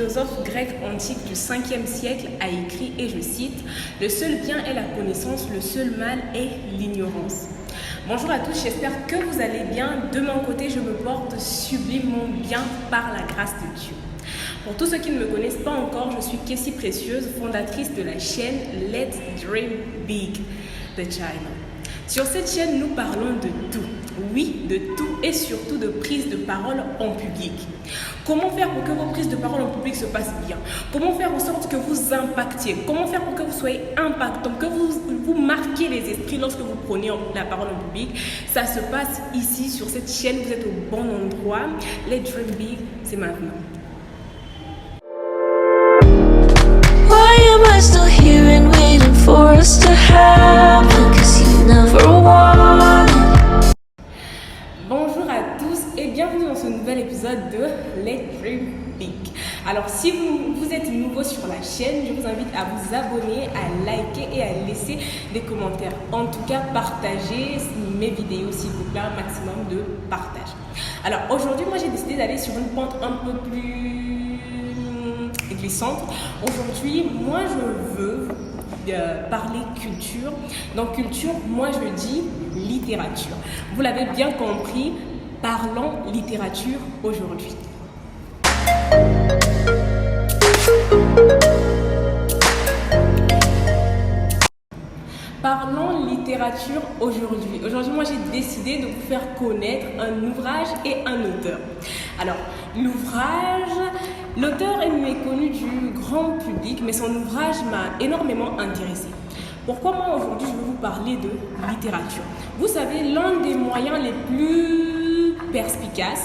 philosophe grec antique du 5e siècle a écrit, et je cite, « Le seul bien est la connaissance, le seul mal est l'ignorance ». Bonjour à tous, j'espère que vous allez bien. De mon côté, je me porte sublimement bien par la grâce de Dieu. Pour tous ceux qui ne me connaissent pas encore, je suis Kessie Précieuse, fondatrice de la chaîne Let's Dream Big de China. Sur cette chaîne, nous parlons de tout. Oui, de tout et surtout de prise de parole en public. Comment faire pour que vos prises de parole en public se passent bien? Comment faire en sorte que vous impactiez? Comment faire pour que vous soyez impactant, que vous marquez les esprits lorsque vous prenez la parole en public? Ça se passe ici, sur cette chaîne. Vous êtes au bon endroit. Let's Dream Big, c'est maintenant. Why am I still here and waiting for us to happen? 'Cause you never wanted. Bonjour à tous et bienvenue dans ce nouvel épisode de Let's Dream Big. Alors si vous êtes nouveau sur la chaîne, je vous invite à vous abonner, à liker et à laisser des commentaires. En tout cas, partagez mes vidéos s'il vous plaît, un maximum de partage. Alors aujourd'hui, moi j'ai décidé d'aller sur une pente un peu plus glissante. Aujourd'hui, moi je veux parler culture. Dans culture, moi je dis littérature. Vous l'avez bien compris, parlons littérature aujourd'hui. Parlons littérature aujourd'hui. Aujourd'hui, moi, j'ai décidé de vous faire connaître un ouvrage et un auteur. Alors, l'auteur est méconnu du grand public, mais son ouvrage m'a énormément intéressée. Pourquoi moi, aujourd'hui, je vais vous parler de littérature? Vous savez, l'un des moyens les plus perspicaces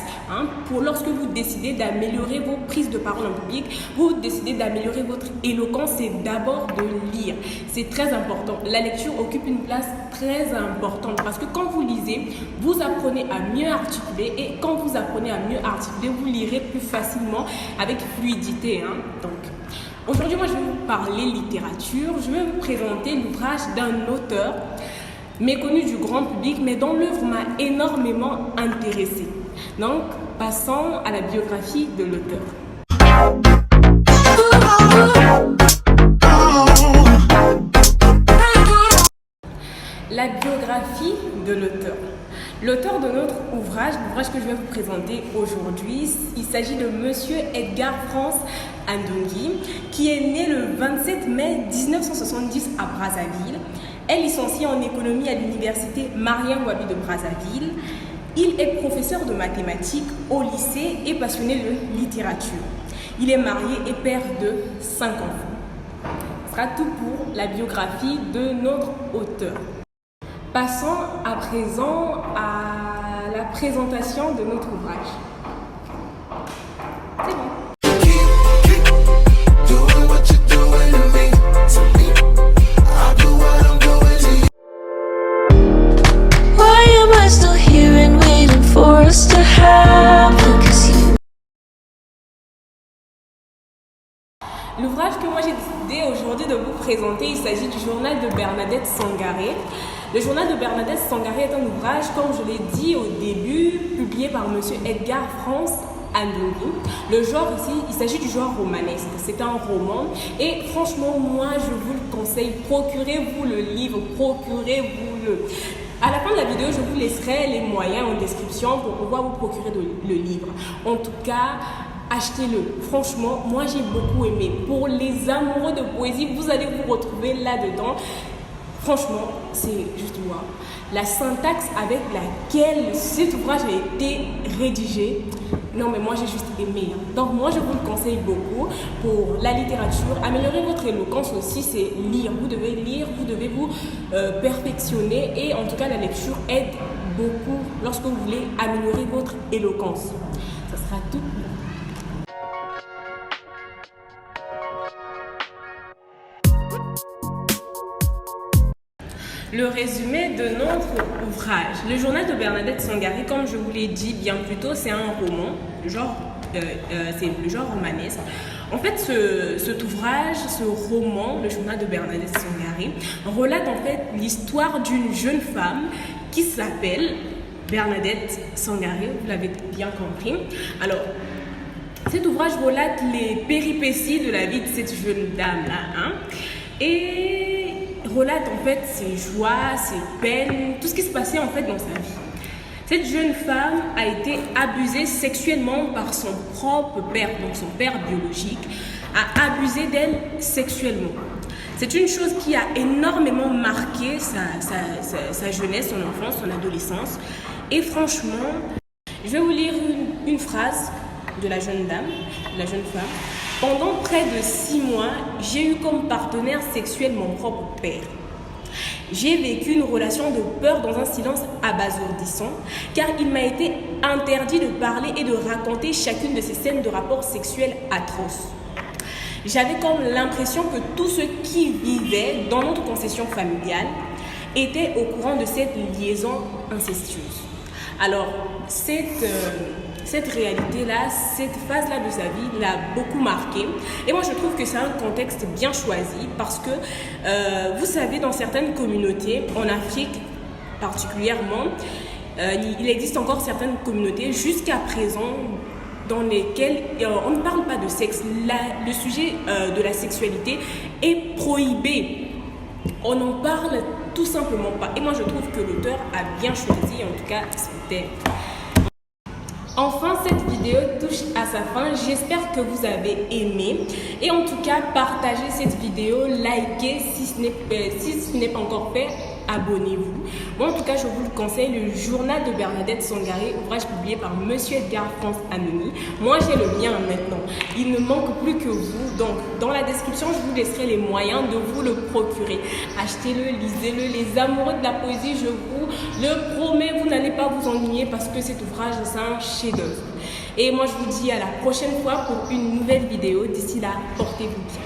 pour lorsque vous décidez d'améliorer vos prises de parole en public, vous décidez d'améliorer votre éloquence, c'est d'abord de lire. C'est très important. La lecture occupe une place très importante parce que quand vous lisez, vous apprenez à mieux articuler et quand vous apprenez à mieux articuler, vous lirez plus facilement avec fluidité. Donc, aujourd'hui, moi, je vais vous parler littérature. Je vais vous présenter l'ouvrage d'un auteur méconnu du grand public, mais dont l'œuvre m'a énormément intéressée. Donc, passons à la biographie de l'auteur. La biographie de l'auteur. L'auteur de notre ouvrage, l'ouvrage que je vais vous présenter aujourd'hui, il s'agit de Monsieur Edgar Franz Ndongi, qui est né le 27 mai 1970 à Brazzaville. Est licencié en économie à l'université Marien Ngouabi de Brazzaville. Il est professeur de mathématiques au lycée et passionné de littérature. Il est marié et père de 5 enfants. Ce sera tout pour la biographie de notre auteur. Passons à présent à la présentation de notre ouvrage. C'est bon. L'ouvrage que moi j'ai décidé aujourd'hui de vous présenter, il s'agit du journal de Bernadette Sangaré. Le journal de Bernadette Sangaré est un ouvrage, comme je l'ai dit au début, publié par Monsieur Edgar Franz Ndongi. Le genre ici, il s'agit du genre romanesque. C'est un roman et franchement, moi je vous le conseille, procurez-vous le livre, procurez-vous-le. À la fin de la vidéo, je vous laisserai les moyens en description pour pouvoir vous procurer le livre. En tout cas, achetez-le. Franchement, moi j'ai beaucoup aimé. Pour les amoureux de poésie, vous allez vous retrouver là-dedans. Franchement, c'est juste moi. La syntaxe avec laquelle cet ouvrage a été rédigé, non mais moi j'ai juste aimé. Donc moi je vous le conseille beaucoup pour la littérature. Améliorer votre éloquence aussi, c'est lire. Vous devez lire, vous devez vous perfectionner et en tout cas la lecture aide beaucoup lorsque vous voulez améliorer votre éloquence. Ça sera tout. Le résumé de notre ouvrage. Le journal de Bernadette Sangaré, comme je vous l'ai dit bien plus tôt, c'est un roman, c'est le genre romanesque. En fait, cet ouvrage, ce roman, le journal de Bernadette Sangaré, relate en fait l'histoire d'une jeune femme qui s'appelle Bernadette Sangaré, vous l'avez bien compris. Alors, Cet ouvrage relate les péripéties de la vie de cette jeune dame-là, et relate en fait ses joies, ses peines, tout ce qui se passait en fait dans sa vie. Cette jeune femme a été abusée sexuellement par son propre père, donc son père biologique, a abusé d'elle sexuellement. C'est une chose qui a énormément marqué sa jeunesse, son enfance, son adolescence. Et franchement, je vais vous lire une phrase de la jeune dame, de la jeune femme. Pendant près de 6 mois, j'ai eu comme partenaire sexuel mon propre père. J'ai vécu une relation de peur dans un silence abasourdissant, car il m'a été interdit de parler et de raconter chacune de ces scènes de rapports sexuels atroces. J'avais comme l'impression que tous ceux qui vivaient dans notre concession familiale étaient au courant de cette liaison incestueuse. Alors, cette réalité-là, cette phase-là de sa vie l'a beaucoup marqué. Et moi, je trouve que c'est un contexte bien choisi parce que, vous savez, dans certaines communautés, en Afrique particulièrement, il existe encore certaines communautés jusqu'à présent dans lesquelles on ne parle pas de sexe. Le sujet de la sexualité est prohibé. On n'en parle tout simplement pas. Et moi, je trouve que l'auteur a bien choisi, en tout cas, son thème. Enfin, cette vidéo touche à sa fin. J'espère que vous avez aimé. Et en tout cas, partagez cette vidéo, likez si ce n'est pas encore fait. Abonnez-vous. Moi, en tout cas, je vous le conseille, le journal de Bernadette Sangaré, ouvrage publié par Monsieur Edgar France Anony. Moi, j'ai le mien maintenant. Il ne manque plus que vous. Donc, dans la description, je vous laisserai les moyens de vous le procurer. Achetez-le, lisez-le. Les amoureux de la poésie, je vous le promets, vous n'allez pas vous ennuyer parce que cet ouvrage, c'est un chef-d'œuvre. Et moi, je vous dis à la prochaine fois pour une nouvelle vidéo. D'ici là, portez-vous bien.